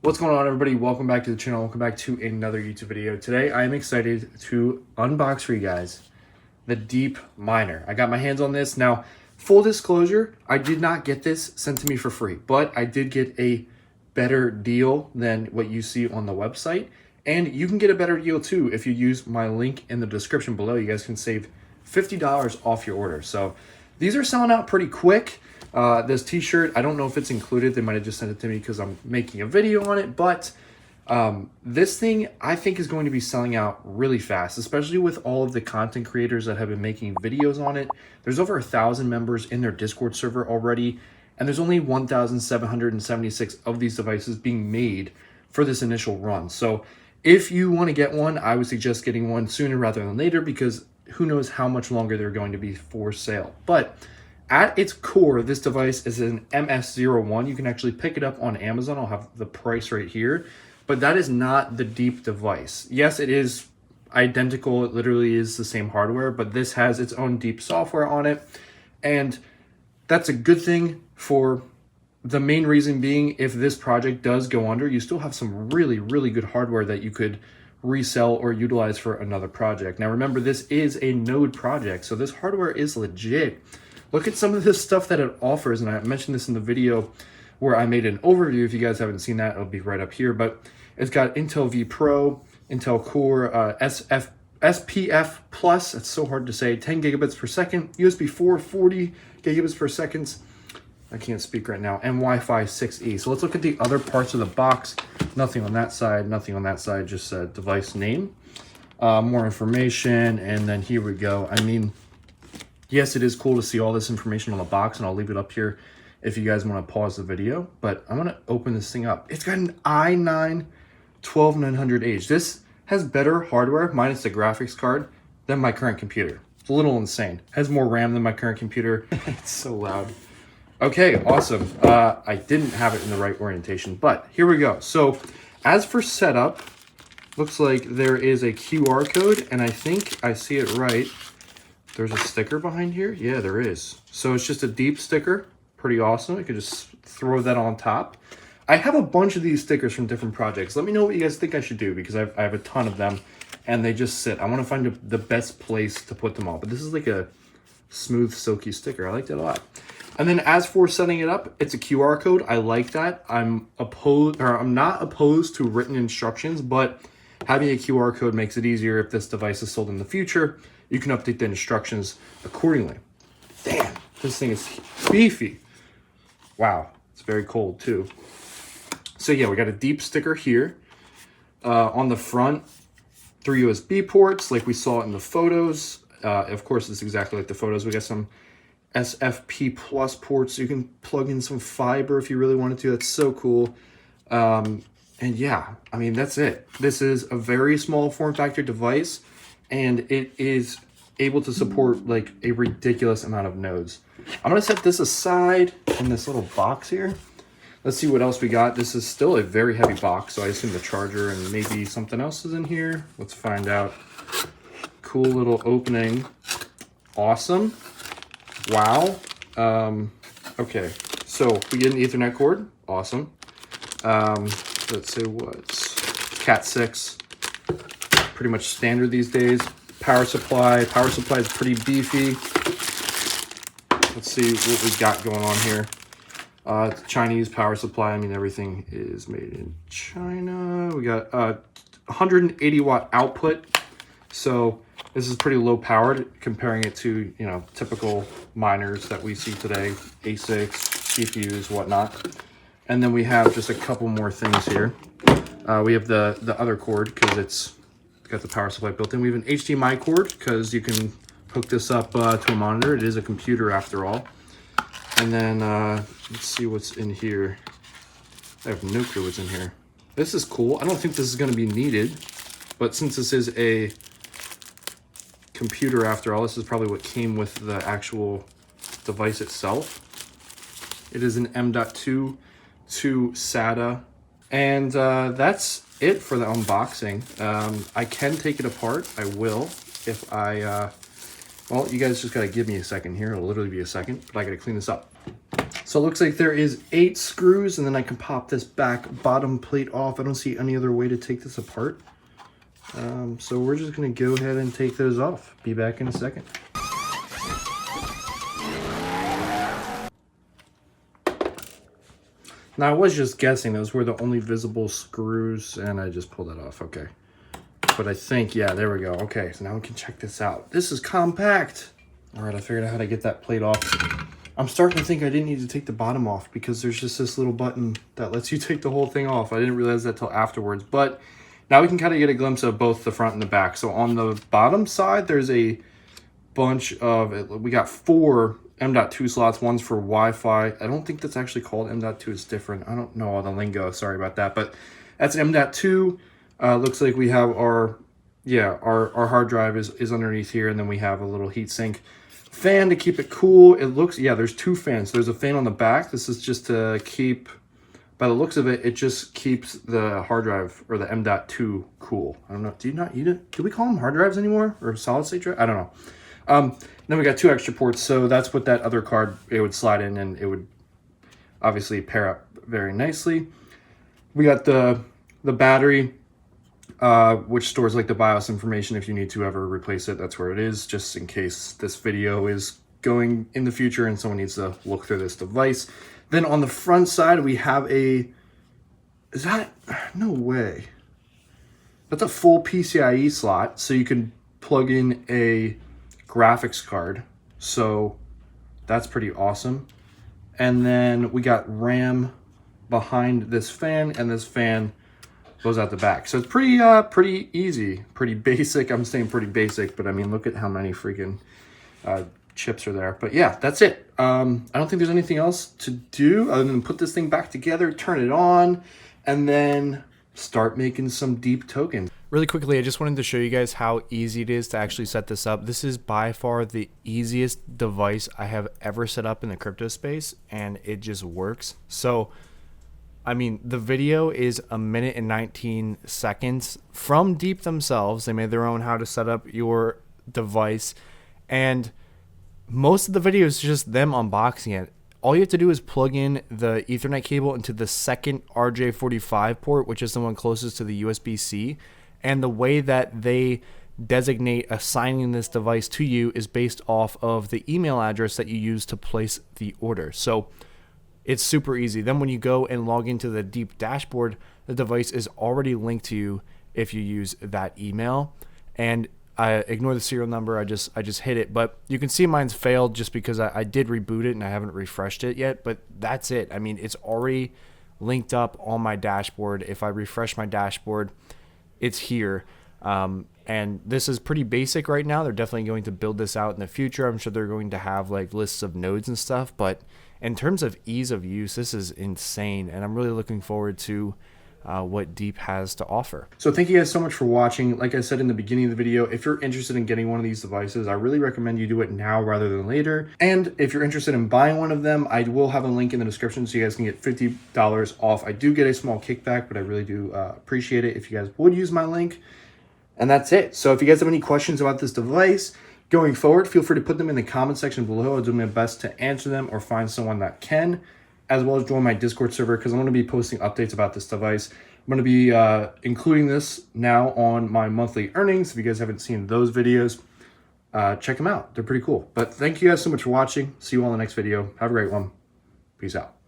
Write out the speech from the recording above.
What's going on, everybody? Welcome back to the channel. Welcome back to another YouTube video. Today I am excited to unbox for you guys the DeEEP miner. I got my hands on this. Now, full disclosure, I did not get this sent to me for free, but I did get a better deal than what you see on the website. And you can get a better deal too if you use my link in the description below. You guys can save $50 off your order. So these are selling out pretty quick. This t-shirt, I don't know if it's included. They might have just sent it to me because I'm making a video on it, but this thing I think is going to be selling out really fast, especially with all of the content creators that have been making videos on it. There's over 1,000 members in their Discord server already, and there's only 1,776 of these devices being made for this initial run. So if you want to get one, I would suggest getting one sooner rather than later, because who knows how much longer they're going to be for sale. But at its core, this device is an MS01. You can actually pick it up on Amazon. I'll have the price right here. But that is not the DeEEP device. Yes, it is identical. It literally is the same hardware, but this has its own DeEEP software on it. And that's a good thing, for the main reason being, if this project does go under, you still have some really, really good hardware that you could resell or utilize for another project. Now remember, this is a node project, so this hardware is legit. Look at some of this stuff that it offers, and I mentioned this in the video where I made an overview. If you guys haven't seen that, it'll be right up here. But it's got Intel V Pro, Intel Core, SPF Plus, it's so hard to say, 10 gigabits per second, USB 4, 40 gigabits per second. I can't speak right now, and Wi-Fi 6E. So let's look at the other parts of the box. Nothing on that side, nothing on that side, just a device name. More information, and then here we go. I mean, yes, it is cool to see all this information on the box, and I'll leave it up here if you guys want to pause the video. But I'm going to open this thing up. It's got an i9 12900H. This has better hardware, minus the graphics card, than my current computer. It's a little insane. It has more RAM than my current computer. It's so loud. Okay, awesome. I didn't have it in the right orientation, but here we go. So as for setup, looks like there is a QR code, and I think I see it right. There's a sticker behind here. Yeah, there is. So it's just a DeEEP sticker. Pretty awesome. I could just throw that on top. I have a bunch of these stickers from different projects. Let me know what you guys think I should do, because I have a ton of them and they just sit. I want to find the best place to put them all. But this is like a smooth, silky sticker. I liked it a lot. And then as for setting it up, it's a QR code. I like that. I'm not opposed to written instructions, but having a QR code makes it easier. If this device is sold in the future, you can update the instructions accordingly. Damn, this thing is beefy. Wow, it's very cold too. So yeah, we got a DeEEP sticker here. On the front, 3 USB ports like we saw in the photos. Of course, it's exactly like the photos. We got some SFP Plus ports. You can plug in some fiber if you really wanted to. That's so cool. And yeah, I mean, that's it. This is a very small form factor device, and it is able to support like a ridiculous amount of nodes. I'm going to set this aside in this little box here. Let's see what else we got. This is still a very heavy box, so I assume the charger and maybe something else is in here. Let's find out. Cool little opening. Awesome. Wow. Okay, so we get an Ethernet cord. Awesome. Let's say what's Cat 6. Pretty much standard these days. Power supply. Power supply is pretty beefy. Let's see what we got going on here. It's Chinese power supply. I mean, everything is made in China. We got 180 watt output. So this is pretty low powered, comparing it to, you know, typical miners that we see today, ASICs, GPUs, whatnot. And then we have just a couple more things here. We have the other cord, because it's got the power supply built in. We have an HDMI cord, because you can hook this up to a monitor. It is a computer after all. And then let's see what's in here. I have no clue what's in here. This is cool. I don't think this is going to be needed, but since this is a computer after all, this is probably what came with the actual device itself. It is an M.2 to SATA, and that's it for the unboxing. I can take it apart. I will if I well, you guys just gotta give me a second here. It'll literally be a second, but I gotta clean this up. So it looks like there is 8 screws, and then I can pop this back bottom plate off. I don't see any other way to take this apart. So we're just going to go ahead and take those off. Be back in a second. Now, I was just guessing those were the only visible screws, and I just pulled that off. Okay. But I think, yeah, there we go. Okay, so now we can check this out. This is compact. All right, I figured out how to get that plate off. I'm starting to think I didn't need to take the bottom off because there's just this little button that lets you take the whole thing off. I didn't realize that till afterwards. But now we can kind of get a glimpse of both the front and the back. So on the bottom side, there's a bunch of, we got 4 M.2 slots. One's for Wi-Fi. I don't think that's actually called M.2. It's different. I don't know all the lingo. Sorry about that. But that's M.2. Looks like we have our hard drive is underneath here. And then we have a little heat sink fan to keep it cool. It looks, yeah, there's 2 fans. There's a fan on the back. This is just to keep, by the looks of it, it just keeps the hard drive or the M.2 cool. I don't know. Do we call them hard drives anymore? Or solid state drive? I don't know. Then we got 2 extra ports, so that's what that other card, it would slide in and it would obviously pair up very nicely. We got the battery, which stores like the BIOS information if you need to ever replace it. That's where it is, just in case this video is going in the future and someone needs to look through this device. Then on the front side, we have is that, no way. That's a full PCIe slot, so you can plug in a graphics card. So that's pretty awesome. And then we got RAM behind this fan, and this fan goes out the back. So it's pretty easy, pretty basic. I'm saying pretty basic, but I mean, look at how many freaking chips are there. But yeah, that's it. I don't think there's anything else to do other than put this thing back together, turn it on, and then start making some DeEEP tokens. Really quickly, I just wanted to show you guys how easy it is to actually set this up. This is by far the easiest device I have ever set up in the crypto space, and it just works. So, I mean, the video is 1 minute and 19 seconds from DeEEP themselves. They made their own how to set up your device, and most of the video is just them unboxing it. All you have to do is plug in the Ethernet cable into the second RJ45 port, which is the one closest to the USB-C. And the way that they designate assigning this device to you is based off of the email address that you use to place the order. So it's super easy. Then when you go and log into the DeEEP dashboard, the device is already linked to you if you use that email. And I ignore the serial number. I just hit it, but you can see mine's failed just because I did reboot it and I haven't refreshed it yet, but that's it. I mean, it's already linked up on my dashboard. If I refresh my dashboard, it's here. And this is pretty basic right now. They're definitely going to build this out in the future. I'm sure they're going to have like lists of nodes and stuff, but in terms of ease of use, this is insane. And I'm really looking forward to what DeEEP has to offer. So thank you guys so much for watching. Like I said in the beginning of the video, if you're interested in getting one of these devices, I really recommend you do it now rather than later. And if you're interested in buying one of them, I will have a link in the description so you guys can get $50 off. I do get a small kickback, but I really do appreciate it if you guys would use my link. And that's it. So if you guys have any questions about this device going forward, feel free to put them in the comment section below. I'll do my best to answer them or find someone that can, as well as join my Discord server because I'm going to be posting updates about this device. I'm going to be including this now on my monthly earnings. If you guys haven't seen those videos, check them out. They're pretty cool. But thank you guys so much for watching. See you all in the next video. Have a great one. Peace out.